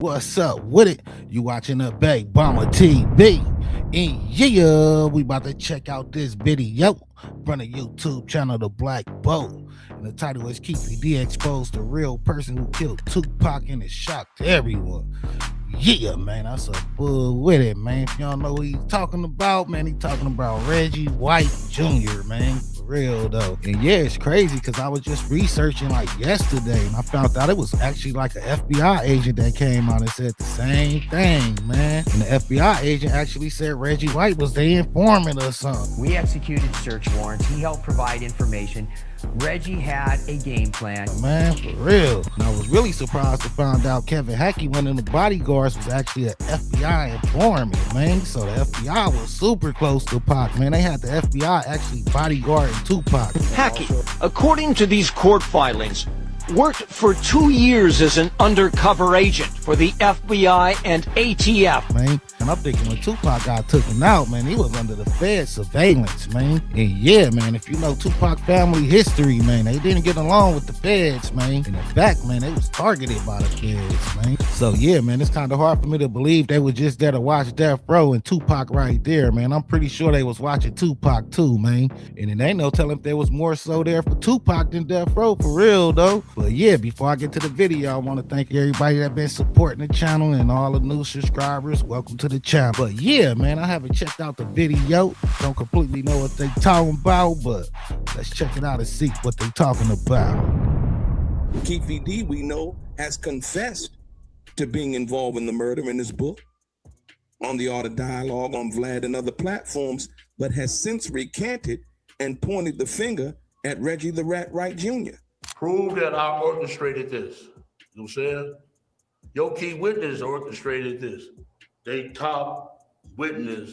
what's up with it? You watching the Big Bomber TV. And yeah, we about to check out this video from the YouTube channel The Black Boat. And the title is Keefe D exposed the real person who killed Tupac, and it shocked everyone. Yeah, man, that's a fool with it, man. If y'all know who he's talking about, man, he's talking about Reggie Wright Jr., man. For real, though. And yeah, it's crazy because I was just researching like yesterday, and I found out it was actually like an FBI agent that came out and said the same thing, man. And the FBI agent actually said Reggie Wright was the informant or something. We executed search warrants. He helped provide information. Reggie had a game plan. Man, for real. And I was really surprised to find out Kevin Hackey, one of the bodyguards, was actually an FBI informant, man. So the FBI was super close to Pac, man. They had the FBI actually bodyguarding Tupac. Hackey, according to these court filings, worked for 2 years as an undercover agent for the FBI and ATF. Man, and I'm thinking when Tupac got taken out, man, he was under the Fed surveillance, man. And yeah, man, if you know Tupac family history, man, they didn't get along with the Feds, man. In the back, man, they was targeted by the Feds, man. So yeah, man, it's kind of hard for me to believe they were just there to watch Death Row and Tupac right there, man. I'm pretty sure they was watching Tupac too, man. And it ain't no telling if there was more so there for Tupac than Death Row, for real, though. But yeah, before I get to the video, I want to thank everybody that been supporting the channel and all the new subscribers. Welcome to the channel. But yeah, man, I haven't checked out the video. Don't completely know what they talking about, but let's check it out and see what they talking about. Keefe D, we know, has confessed to being involved in the murder in his book, On the Art of Dialogue, on Vlad and other platforms, but has since recanted and pointed the finger at Reggie the Rat Wright Jr. Prove that I orchestrated this. You know what I'm saying? Your key witness orchestrated this. They top witness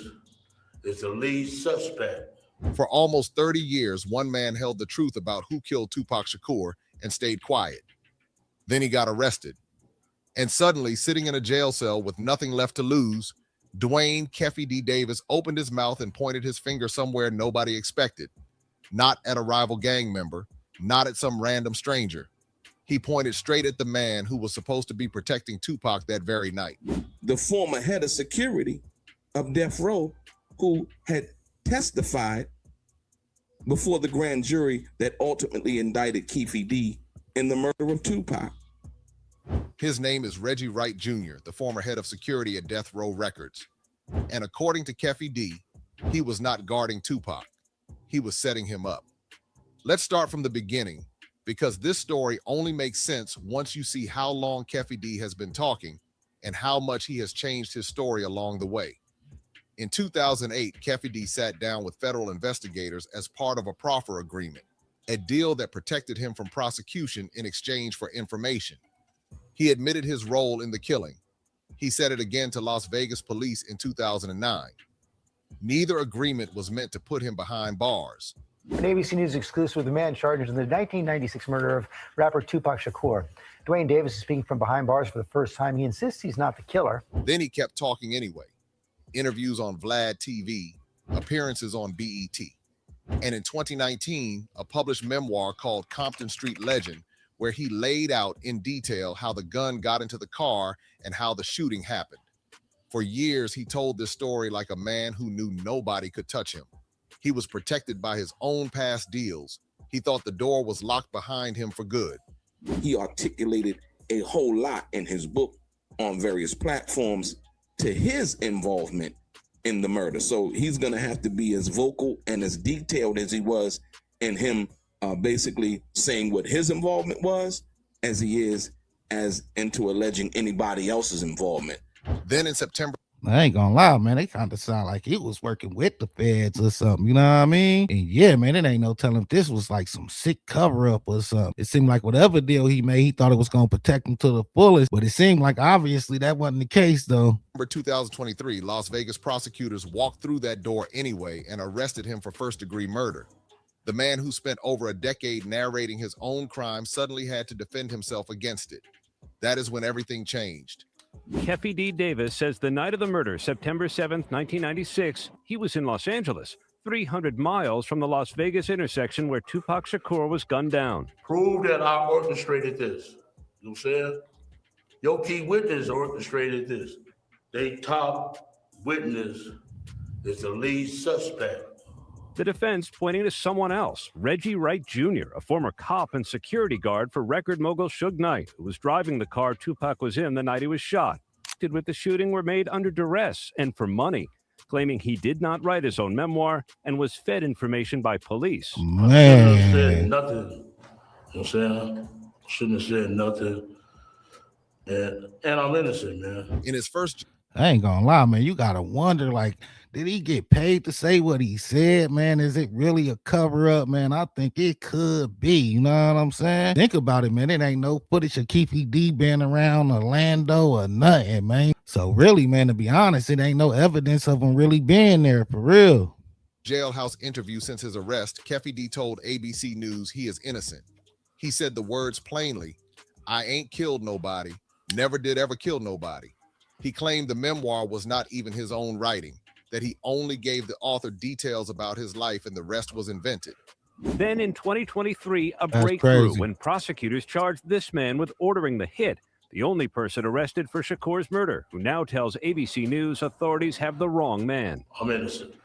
is the lead suspect. For almost 30 years, one man held the truth about who killed Tupac Shakur and stayed quiet. Then he got arrested. And suddenly, sitting in a jail cell with nothing left to lose, Dwayne Keffy D Davis opened his mouth and pointed his finger somewhere nobody expected. Not at a rival gang member, not at some random stranger. He pointed straight at the man who was supposed to be protecting Tupac that very night. The former head of security of Death Row, who had testified before the grand jury that ultimately indicted Keefe D in the murder of Tupac. His name is Reggie Wright Jr., the former head of security at Death Row Records. And according to Keffy D, he was not guarding Tupac. He was setting him up. Let's start from the beginning, because this story only makes sense once you see how long Keffy D has been talking and how much he has changed his story along the way. In 2008, Keffy D sat down with federal investigators as part of a proffer agreement, a deal that protected him from prosecution in exchange for information. He admitted his role in the killing. He said it again to Las Vegas police in 2009. Neither agreement was meant to put him behind bars. An ABC News exclusive with the man charged in the 1996 murder of rapper Tupac Shakur. Dwayne Davis is speaking from behind bars for the first time. He insists he's not the killer. Then he kept talking anyway. Interviews on Vlad TV, appearances on BET. And in 2019, a published memoir called Compton Street Legend, where he laid out in detail how the gun got into the car and how the shooting happened. For years, he told this story like a man who knew nobody could touch him. He was protected by his own past deals. He thought the door was locked behind him for good. He articulated a whole lot in his book on various platforms to his involvement in the murder. So he's going to have to be as vocal and as detailed as he was in him basically saying what his involvement was as he is as into alleging anybody else's involvement. Then in September, I ain't gonna lie, man, they kind of sound like he was working with the Feds or something, you know what I mean? And yeah, man, it ain't no telling if this was like some sick cover-up or something. It seemed like whatever deal he made, he thought it was gonna protect him to the fullest, but it seemed like obviously that wasn't the case, though. November 2023, Las Vegas prosecutors walked through that door anyway and arrested him for first-degree murder. The man who spent over a decade narrating his own crime suddenly had to defend himself against it. That is when everything changed. Keffy D. Davis says the night of the murder, September 7th, 1996, he was in Los Angeles, 300 miles from the Las Vegas intersection where Tupac Shakur was gunned down. Prove that I orchestrated this. You know what I'm saying? Your key witness orchestrated this. They top witness is the lead suspect. The defense pointing to someone else, Reggie Wright Jr., a former cop and security guard for record mogul Suge Knight, who was driving the car Tupac was in the night he was shot. With the shooting were made under duress and for money, claiming he did not write his own memoir and was fed information by police. I shouldn't have said nothing. You know what I'm saying? Shouldn't have said nothing. And I'm innocent, man. In his first... I ain't gonna lie, man. You gotta wonder, like, did he get paid to say what he said, man? Is it really a cover up, man? I think it could be. You know what I'm saying? Think about it, man. It ain't no footage of Keefe D being around Orlando or nothing, man. So really, man, to be honest, it ain't no evidence of him really being there for real. Jailhouse interview since his arrest, Keffy D told ABC News he is innocent. He said the words plainly, "I ain't killed nobody, never did ever kill nobody." He claimed the memoir was not even his own writing, that he only gave the author details about his life and the rest was invented. Then in 2023, a That's breakthrough crazy. when prosecutors charged this man with ordering the hit, the only person arrested for Shakur's murder, who now tells ABC News authorities have the wrong man. I'm innocent.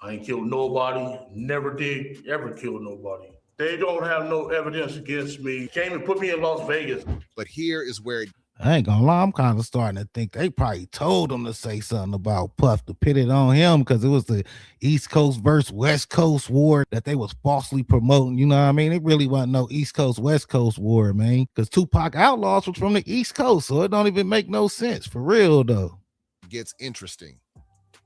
I ain't killed nobody, never did ever kill nobody. They don't have no evidence against me. Came and put me in Las Vegas. But here is where it I ain't gonna lie, I'm kind of starting to think they probably told him to say something about Puff to pit it on him because it was the East Coast versus West Coast war that they was falsely promoting. You know what I mean? It really wasn't no East Coast West Coast war, man. Because Tupac Outlaws was from the East Coast, so it don't even make no sense for real though. gets interesting.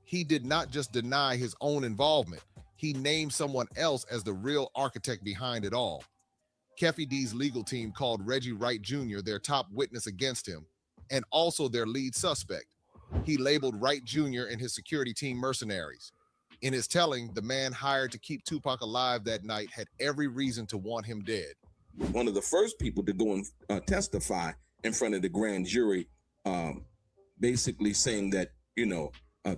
He did not just deny his own involvement. He named someone else as the real architect behind it all. Keffy D's legal team called Reggie Wright Jr. their top witness against him, and also their lead suspect. He labeled Wright Jr. and his security team mercenaries. In his telling, the man hired to keep Tupac alive that night had every reason to want him dead. One of the first people to go and testify in front of the grand jury, basically saying that, you know,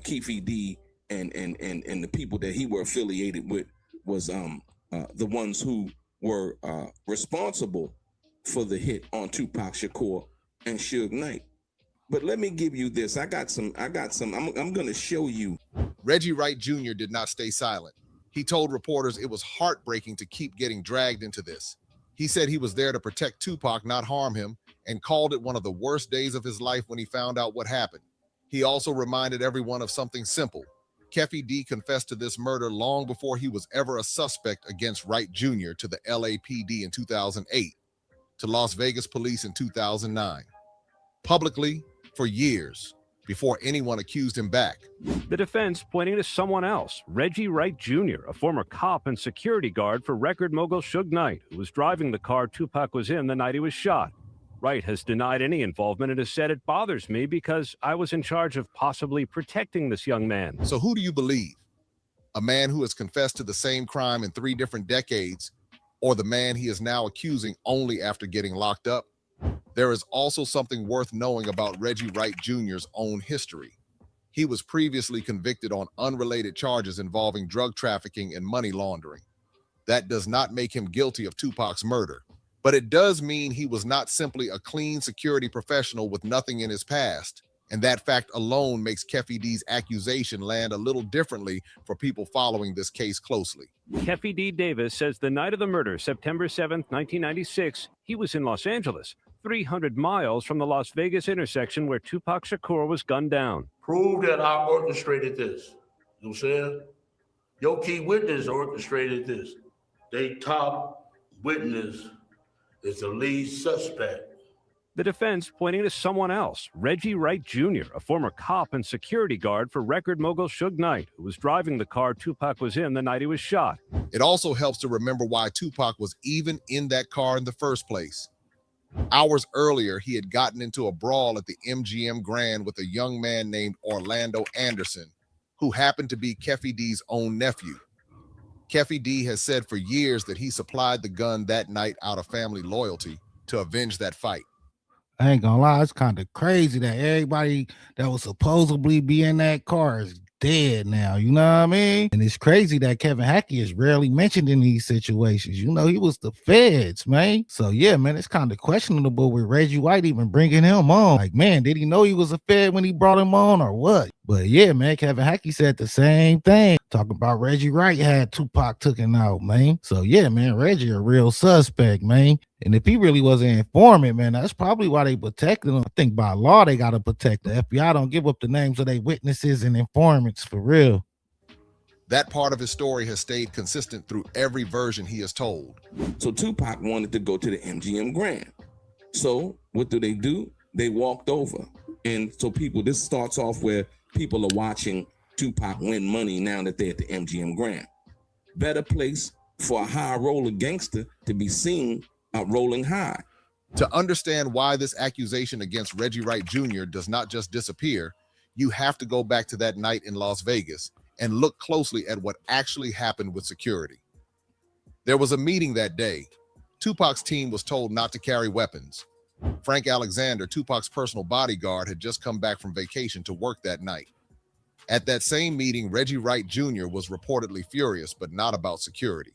Keefe D and the people that he were affiliated with was the ones who were responsible for the hit on Tupac Shakur and Suge Knight. But let me give you this. I'm going to show you. Reggie Wright Jr. did not stay silent. He told reporters it was heartbreaking to keep getting dragged into this. He said he was there to protect Tupac, not harm him, and called it one of the worst days of his life when he found out what happened. He also reminded everyone of something simple. Keffy D confessed to this murder long before he was ever a suspect against Wright Jr. to the LAPD in 2008, to Las Vegas police in 2009. Publicly, for years, before anyone accused him back. The defense pointing to someone else, Reggie Wright Jr., a former cop and security guard for record mogul Suge Knight, who was driving the car Tupac was in the night he was shot. Wright has denied any involvement and has said it bothers me because I was in charge of possibly protecting this young man. So who do you believe? A man who has confessed to the same crime in 3 different decades, or the man he is now accusing only after getting locked up? There is also something worth knowing about Reggie Wright Jr.'s own history. He was previously convicted on unrelated charges involving drug trafficking and money laundering. That does not make him guilty of Tupac's murder, but it does mean he was not simply a clean security professional with nothing in his past. And that fact alone makes Keffy D's accusation land a little differently for people following this case closely. Keffy D. Davis says the night of the murder, September 7th, 1996, he was in Los Angeles, 300 miles from the Las Vegas intersection where Tupac Shakur was gunned down. Prove that I orchestrated this. You know what I'm saying? Your key witness orchestrated this. They top witness is the lead suspect. The defense pointing to someone else, Reggie Wright Jr., a former cop and security guard for record mogul Suge Knight, who was driving the car Tupac was in the night he was shot. It also helps to remember why Tupac was even in that car in the first place. Hours earlier, he had gotten into a brawl at the MGM Grand with a young man named Orlando Anderson, who happened to be Keffy D's own nephew. Keffy D has said for years that he supplied the gun that night out of family loyalty to avenge that fight. I ain't gonna lie, it's kind of crazy that everybody that was supposedly be in that car is dead now, you know what I mean? And it's crazy that Kevin Hackey is rarely mentioned in these situations. You know, he was the feds, man. So yeah, man, it's kind of questionable with Reggie White even bringing him on. Like, man, did he know he was a fed when he brought him on or what? But yeah, man, Kevin Hackey said the same thing. Talking about Reggie Wright had Tupac taken out, man. So yeah, man, Reggie a real suspect, man. And if he really was an informant, man, that's probably why they protected him. I think by law they gotta protect the FBI. Don't give up the names of their witnesses and informants for real. That part of his story has stayed consistent through every version he has told. So Tupac wanted to go to the MGM Grand. So what do? They walked over. And so this starts off where people are watching Tupac win money now that they're at the MGM Grand. Better place for a high roller gangster to be seen rolling high. To understand why this accusation against Reggie Wright Jr. does not just disappear, you have to go back to that night in Las Vegas and look closely at what actually happened with security. There was a meeting that day. Tupac's team was told not to carry weapons. Frank Alexander, Tupac's personal bodyguard, had just come back from vacation to work that night. At that same meeting, Reggie Wright Jr. was reportedly furious, but not about security.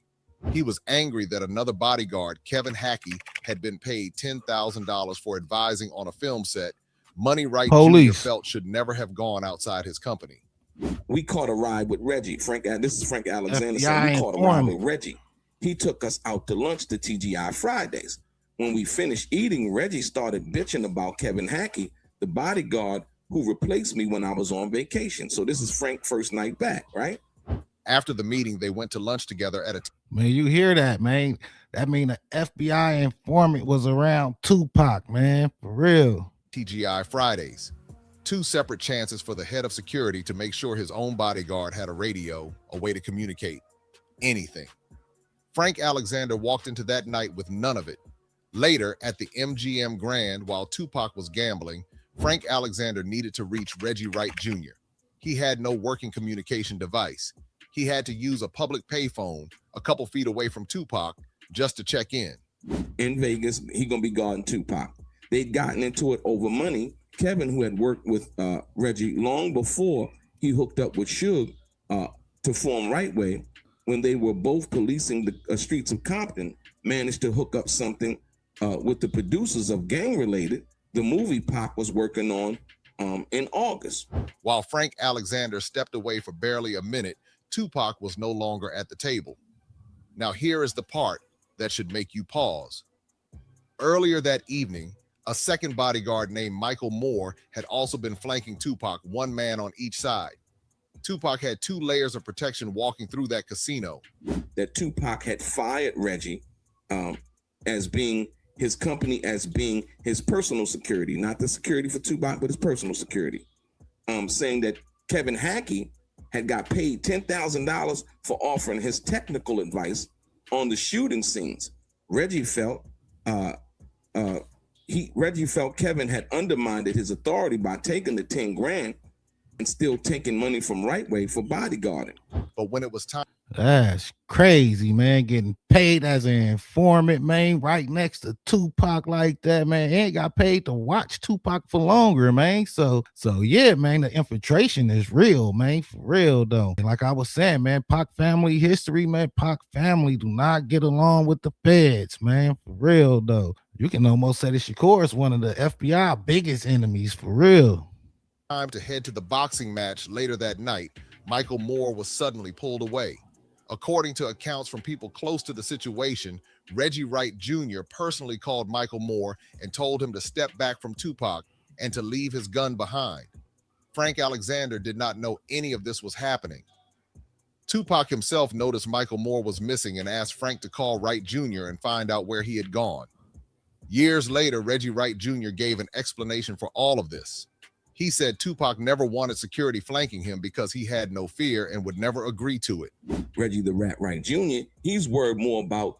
He was angry that another bodyguard, Kevin Hackey, had been paid $10,000 for advising on a film set, money Wright Jr. felt should never have gone outside his company. We caught a ride with Reggie. This is Frank Alexander saying we caught a ride with Reggie. He took us out to lunch to TGI Fridays. When we finished eating, Reggie started bitching about Kevin Hackey, the bodyguard who replaced me when I was on vacation. So this is Frank's first night back, right? After the meeting, they went to lunch together at a... Man, you hear that, man? That mean the FBI informant was around Tupac, man, for real. TGI Fridays. 2 separate chances for the head of security to make sure his own bodyguard had a radio, a way to communicate anything. Frank Alexander walked into that night with none of it. Later, at the MGM Grand, while Tupac was gambling, Frank Alexander needed to reach Reggie Wright Jr. He had no working communication device. He had to use a public payphone a couple feet away from Tupac just to check in. In Vegas, he gonna be guarding Tupac. They'd gotten into it over money. Kevin, who had worked with Reggie long before he hooked up with Suge to form Right Way, when they were both policing the streets of Compton, managed to hook up something with the producers of Gang Related, the movie Pac was working on in August. While Frank Alexander stepped away for barely a minute, Tupac was no longer at the table. Now here is the part that should make you pause. Earlier that evening, a second bodyguard named Michael Moore had also been flanking Tupac, one man on each side. Tupac had 2 layers of protection walking through that casino. That Tupac had fired Reggie as being his company, as being his personal security, not the security for Tupac, but his personal security. Saying that Kevin Hackey had got paid $10,000 for offering his technical advice on the shooting scenes. Reggie felt Kevin had undermined his authority by taking the 10 grand and still taking money from Right Way for bodyguarding. But when it was time... That's crazy, man. Getting paid as an informant, man, right next to Tupac like that, man. He ain't got paid to watch Tupac for longer, man. So yeah, man, the infiltration is real, man, for real, though. And like I was saying, man, Pac family history, man, Pac family do not get along with the feds, man, for real, though. You can almost say that Shakur is one of the FBI biggest enemies, for real. Time to head to the boxing match later that night, Michael Moore was suddenly pulled away. According to accounts from people close to the situation, Reggie Wright Jr. personally called Michael Moore and told him to step back from Tupac and to leave his gun behind. Frank Alexander did not know any of this was happening. Tupac himself noticed Michael Moore was missing and asked Frank to call Wright Jr. and find out where he had gone. Years later, Reggie Wright Jr. gave an explanation for all of this. He said Tupac never wanted security flanking him because he had no fear and would never agree to it. Reggie the Rat Wright Jr., he's worried more about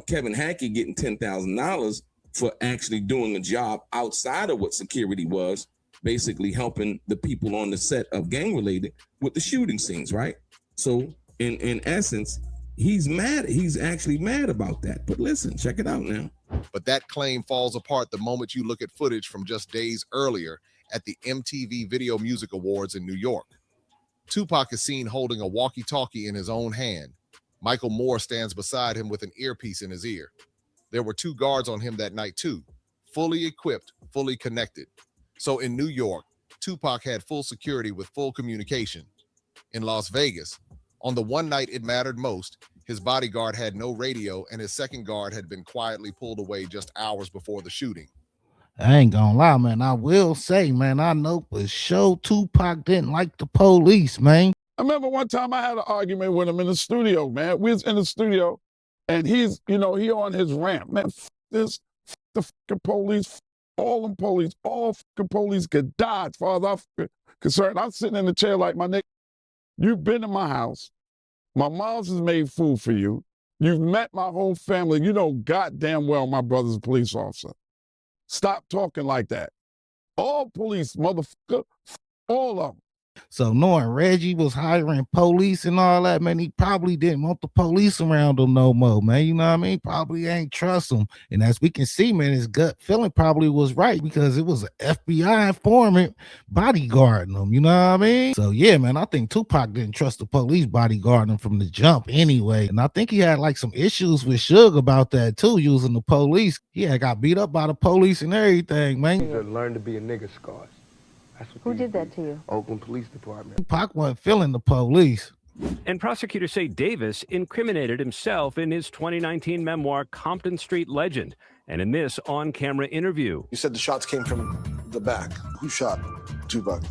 Kevin Hackey getting $10,000 for actually doing a job outside of what security was, basically helping the people on the set of Gang Related with the shooting scenes, right? So in essence, he's mad. He's actually mad about that. But listen, check it out now. But that claim falls apart the moment you look at footage from just days earlier at the MTV Video Music Awards in New York. Tupac is seen holding a walkie-talkie in his own hand. Michael Moore stands beside him with an earpiece in his ear. There were 2 guards on him that night too, fully equipped, fully connected. So in New York, Tupac had full security with full communication. In Las Vegas, on the one night it mattered most, his bodyguard had no radio and his second guard had been quietly pulled away just hours before the shooting. I ain't gonna lie, man. I will say, man, I know for sure Tupac didn't like the police, man. I remember one time I had an argument with him in the studio, man. We was in the studio, and he's, he on his rant. Man, this, the fucking police, all them police, all fucking police could die as far as I'm concerned. I'm sitting in the chair like, my nigga, you've been to my house. My mom's has made food for you. You've met my whole family. You know goddamn well my brother's a police officer. Stop talking like that. All police, motherfucker, all of them. So knowing Reggie was hiring police and all that, man, he probably didn't want the police around him no more, man. You know what I mean? Probably ain't trust him. And as we can see, man, his gut feeling probably was right because it was an FBI informant bodyguarding him. You know what I mean? So yeah, man, I think Tupac didn't trust the police bodyguarding him from the jump anyway. And I think he had like some issues with Suge about that too, using the police. He had got beat up by the police and everything, man. You learn to be a nigga, Scars. Who did that to you? Oakland Police Department. Tupac wasn't feeling the police. And prosecutors say Davis incriminated himself in his 2019 memoir, Compton Street Legend, and in this on-camera interview. You said the shots came from the back. Who shot Tupac?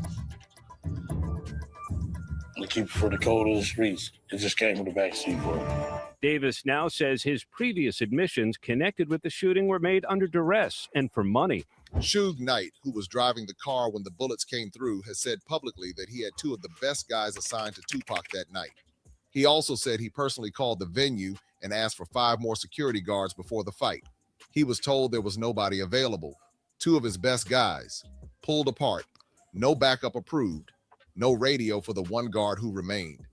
The keeper for the code of the streets. It just came from the backseat for him. Davis now says his previous admissions connected with the shooting were made under duress and for money. Suge Knight, who was driving the car when the bullets came through, has said publicly that he had 2 of the best guys assigned to Tupac that night. He also said he personally called the venue and asked for 5 more security guards before the fight. He was told there was nobody available. 2 of his best guys pulled apart, no backup approved, no radio for the 1 guard who remained.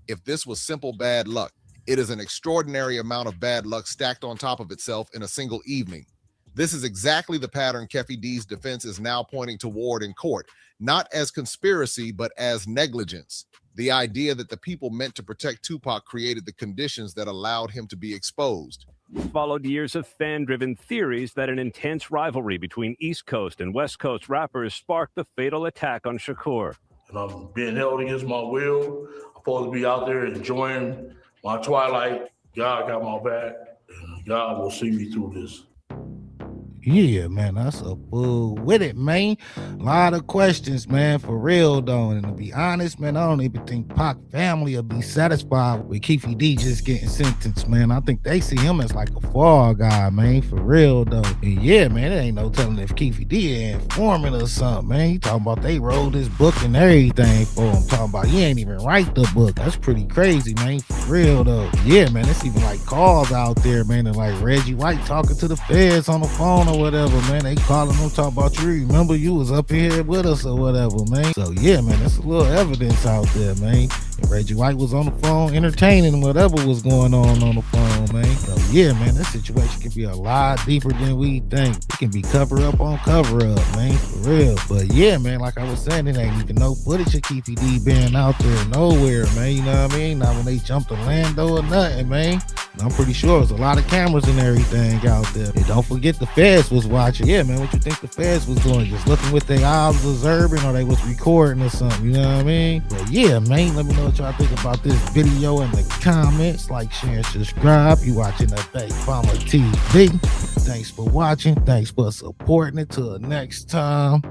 If this was simple bad luck, it is an extraordinary amount of bad luck stacked on top of itself in a single evening. This is exactly the pattern Keffy D's defense is now pointing toward in court, not as conspiracy, but as negligence. The idea that the people meant to protect Tupac created the conditions that allowed him to be exposed. Followed years of fan-driven theories that an intense rivalry between East Coast and West Coast rappers sparked the fatal attack on Shakur. And I'm being held against my will. I'm supposed to be out there enjoying my twilight. God got my back, and God will see me through this. Yeah, man, that's a fool with it, man. A lot of questions, man, for real, though. And to be honest, man, I don't even think Pac family will be satisfied with Keefe D just getting sentenced, man. I think they see him as like a fall guy, man, for real, though. And yeah, man, it ain't no telling if Keefe D ain't informant or something, man. He talking about they wrote his book and everything for him. Talking about he ain't even write the book. That's pretty crazy, man, for real, though. Yeah, man, it's even like calls out there, man, and like Reggie Wright talking to the feds on the phone or whatever, man. They calling him, talking about you. Remember you was up here with us or whatever, man. So yeah, man, there's a little evidence out there, man. And Reggie White was on the phone entertaining whatever was going on the phone, man. So yeah, man, this situation can be a lot deeper than we think. It can be cover up on cover up, man, for real. But yeah, man, like I was saying, it ain't even no footage of Keefe D being out there nowhere, man. You know what I mean? Not when they jumped Orlando or nothing, man. I'm pretty sure there's a lot of cameras and everything out there. And don't forget the feds was watching. Yeah, man, what you think the feds was doing? Just looking with their eyes observing, or they was recording or something, you know what I mean? But yeah, man, let me know what y'all think about this video in the comments. Like, share, and subscribe. You watching the Big Mama TV. Thanks for watching. Thanks for supporting it. Till next time.